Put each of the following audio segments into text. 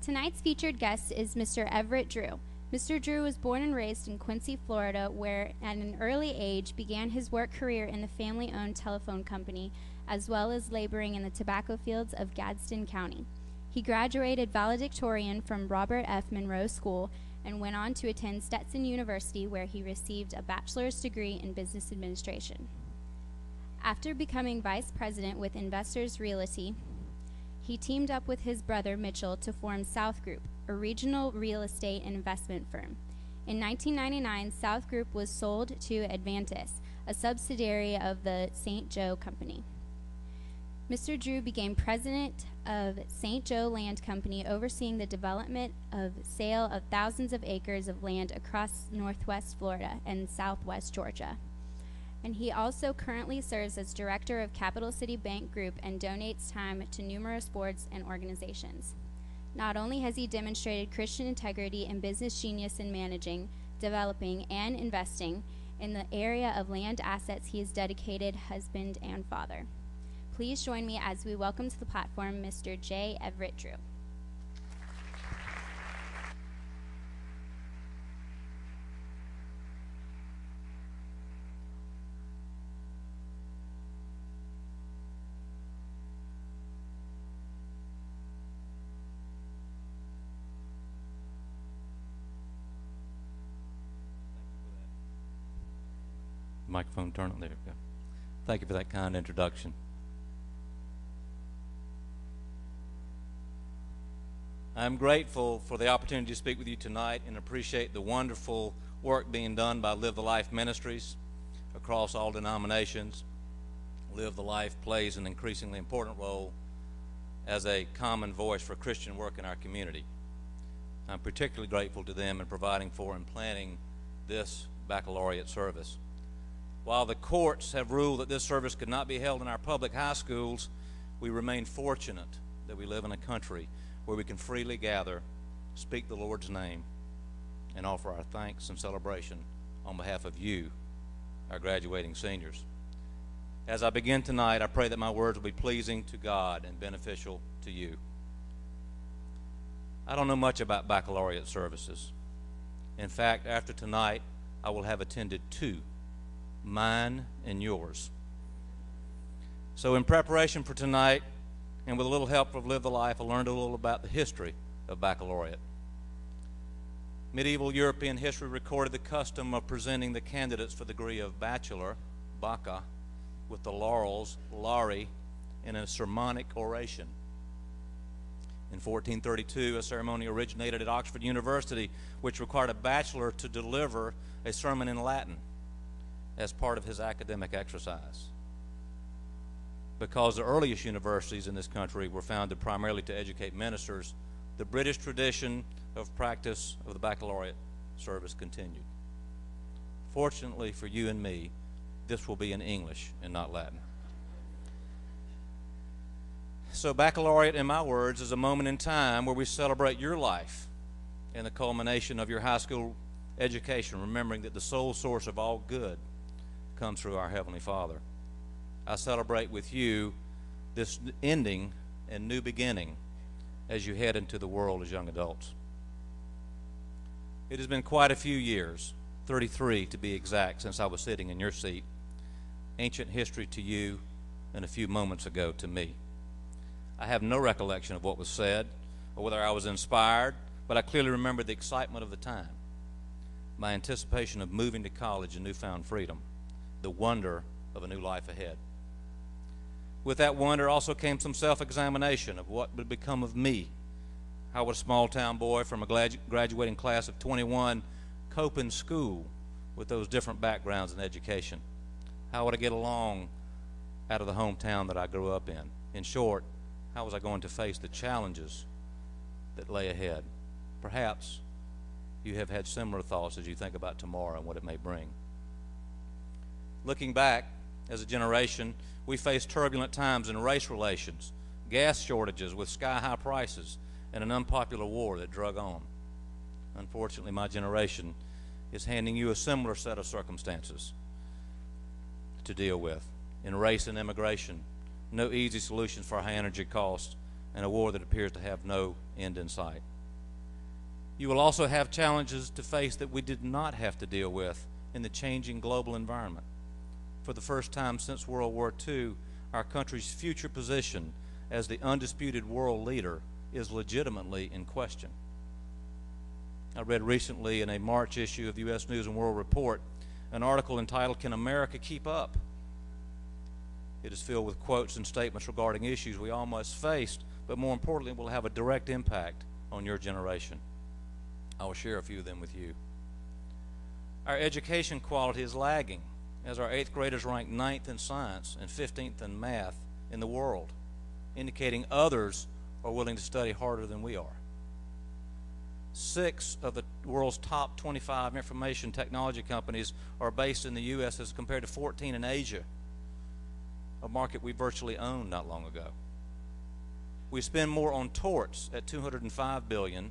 Tonight's featured guest is Mr. Everett Drew. Mr. Drew was born and raised in Quincy, Florida, where at an early age began his work career in the family-owned telephone company, as well as laboring in the tobacco fields of Gadsden County. He graduated valedictorian from Robert F. Monroe School and went on to attend Stetson University, where he received a bachelor's degree in business administration. After becoming vice president with Investors Realty, he teamed up with his brother Mitchell to form South Group, a regional real estate and investment firm. In 1999, South Group was sold to Advantis, a subsidiary of the St. Joe Company. Mr. Drew became president of St. Joe Land Company, overseeing the development of sale of thousands of acres of land across northwest Florida and southwest Georgia. And he also currently serves as director of Capital City Bank Group and donates time to numerous boards and organizations. Not only has he demonstrated Christian integrity and business genius in managing, developing, and investing in the area of land assets, he is dedicated husband and father. Please join me as we welcome to the platform Mr. J. Everett Drew. Microphone, turn it, there we go. Thank you for that kind introduction. I'm grateful for the opportunity to speak with you tonight and appreciate the wonderful work being done by Live the Life Ministries across all denominations. Live the Life plays an increasingly important role as a common voice for Christian work in our community. I'm particularly grateful to them in providing for and planning this baccalaureate service. While the courts have ruled that this service could not be held in our public high schools, we remain fortunate that we live in a country where we can freely gather, speak the Lord's name, and offer our thanks and celebration on behalf of you, our graduating seniors. As I begin tonight, I pray that my words will be pleasing to God and beneficial to you. I don't know much about baccalaureate services. In fact, after tonight, I will have attended two, mine and yours. So in preparation for tonight, and with a little help of Live the Life, I learned a little about the history of baccalaureate. Medieval European history recorded the custom of presenting the candidates for the degree of bachelor, bacca, with the laurels, laurea, in a sermonic oration. In 1432, a ceremony originated at Oxford University, which required a bachelor to deliver a sermon in Latin as part of his academic exercise. Because the earliest universities in this country were founded primarily to educate ministers, the British tradition of practice of the baccalaureate service continued. Fortunately for you and me, this will be in English and not Latin. So baccalaureate, in my words, is a moment in time where we celebrate your life and the culmination of your high school education, remembering that the sole source of all good comes through our Heavenly Father. I celebrate with you this ending and new beginning as you head into the world as young adults. It has been quite a few years, 33 to be exact, since I was sitting in your seat. Ancient history to you and a few moments ago to me. I have no recollection of what was said or whether I was inspired, but I clearly remember the excitement of the time, my anticipation of moving to college and newfound freedom, the wonder of a new life ahead. With that wonder also came some self-examination of what would become of me. How would a small-town boy from a graduating class of 21 cope in school with those different backgrounds in education? How would I get along out of the hometown that I grew up in? In short, how was I going to face the challenges that lay ahead? Perhaps you have had similar thoughts as you think about tomorrow and what it may bring. Looking back, as a generation, we faced turbulent times in race relations, gas shortages with sky-high prices, and an unpopular war that drug on. Unfortunately, my generation is handing you a similar set of circumstances to deal with. In race and immigration, no easy solutions for high energy costs and a war that appears to have no end in sight. You will also have challenges to face that we did not have to deal with in the changing global environment. For the first time since World War II, our country's future position as the undisputed world leader is legitimately in question. I read recently in a March issue of the U.S. News and World Report an article entitled, "Can America Keep Up?" It is filled with quotes and statements regarding issues we all must face, but more importantly, will have a direct impact on your generation. I will share a few of them with you. Our education quality is lagging, as our 8th graders rank 9th in science and 15th in math in the world, indicating others are willing to study harder than we are. 6 of the world's top 25 information technology companies are based in the U.S. as compared to 14 in Asia, a market we virtually owned not long ago. We spend more on torts at $205 billion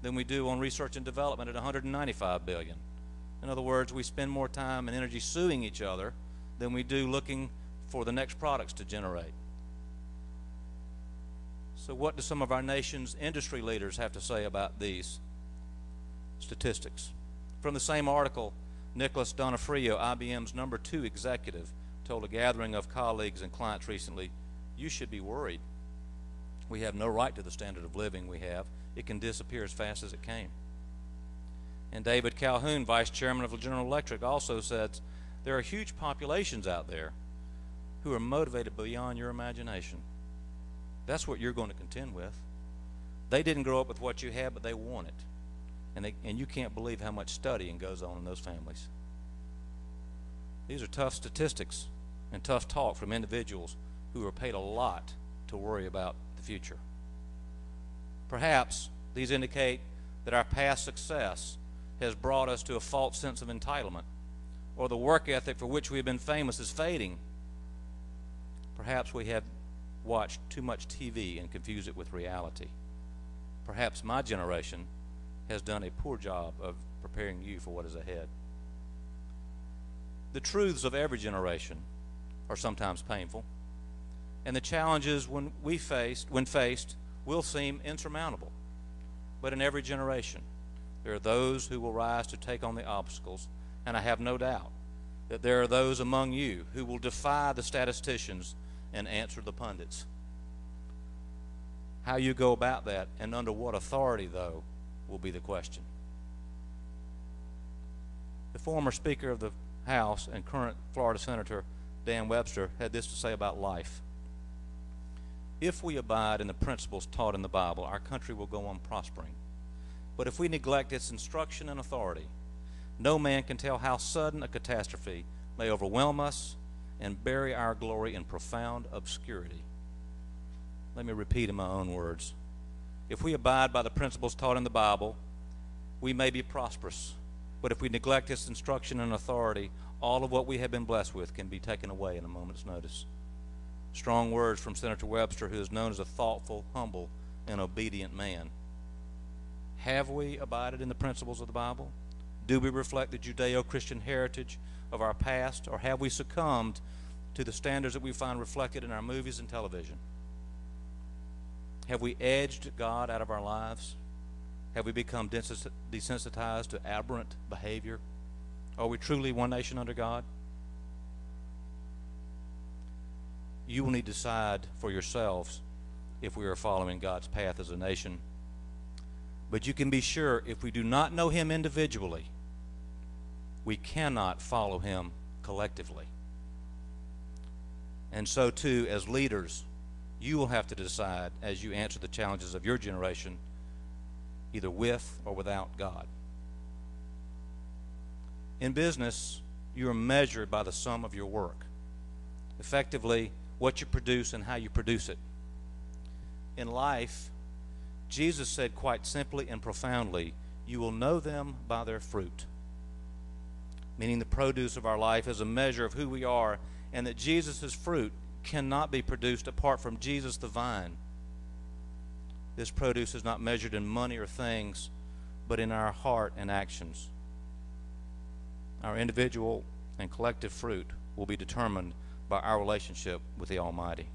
than we do on research and development at $195 billion. In other words, we spend more time and energy suing each other than we do looking for the next products to generate. So what do some of our nation's industry leaders have to say about these statistics? From the same article, Nicholas Donofrio, IBM's #2 executive, told a gathering of colleagues and clients recently, "You should be worried. We have no right to the standard of living we have. It can disappear as fast as it came." And David Calhoun, vice chairman of General Electric, also said, "There are huge populations out there who are motivated beyond your imagination. That's what you're going to contend with. They didn't grow up with what you had, but they want it. And you can't believe how much studying goes on in those families." These are tough statistics and tough talk from individuals who are paid a lot to worry about the future. Perhaps these indicate that our past success has brought us to a false sense of entitlement, or the work ethic for which we have been famous is fading. Perhaps we have watched too much TV and confused it with reality. Perhaps my generation has done a poor job of preparing you for what is ahead. The truths of every generation are sometimes painful, and the challenges when faced will seem insurmountable. But in every generation, there are those who will rise to take on the obstacles, and I have no doubt that there are those among you who will defy the statisticians and answer the pundits. How you go about that and under what authority, though, will be the question. The former Speaker of the House and current Florida Senator Dan Webster had this to say about life. "If we abide in the principles taught in the Bible, our country will go on prospering. But if we neglect its instruction and authority, no man can tell how sudden a catastrophe may overwhelm us and bury our glory in profound obscurity." Let me repeat in my own words. If we abide by the principles taught in the Bible, we may be prosperous. But if we neglect its instruction and authority, all of what we have been blessed with can be taken away in a moment's notice. Strong words from Senator Webster, who is known as a thoughtful, humble, and obedient man. Have we abided in the principles of the Bible? Do we reflect the Judeo-Christian heritage of our past, or have we succumbed to the standards that we find reflected in our movies and television? Have we edged God out of our lives? Have we become desensitized to aberrant behavior? Are we truly one nation under God? You will need to decide for yourselves if we are following God's path as a nation. But you can be sure if we do not know Him individually, we cannot follow Him collectively. And so too, as leaders, you will have to decide as you answer the challenges of your generation, either with or without God. In business, you are measured by the sum of your work. Effectively, what you produce and how you produce it. In life, Jesus said quite simply and profoundly, "You will know them by their fruit," meaning the produce of our life is a measure of who we are, and that Jesus' fruit cannot be produced apart from Jesus the vine. This produce is not measured in money or things, but in our heart and actions. Our individual and collective fruit will be determined by our relationship with the Almighty.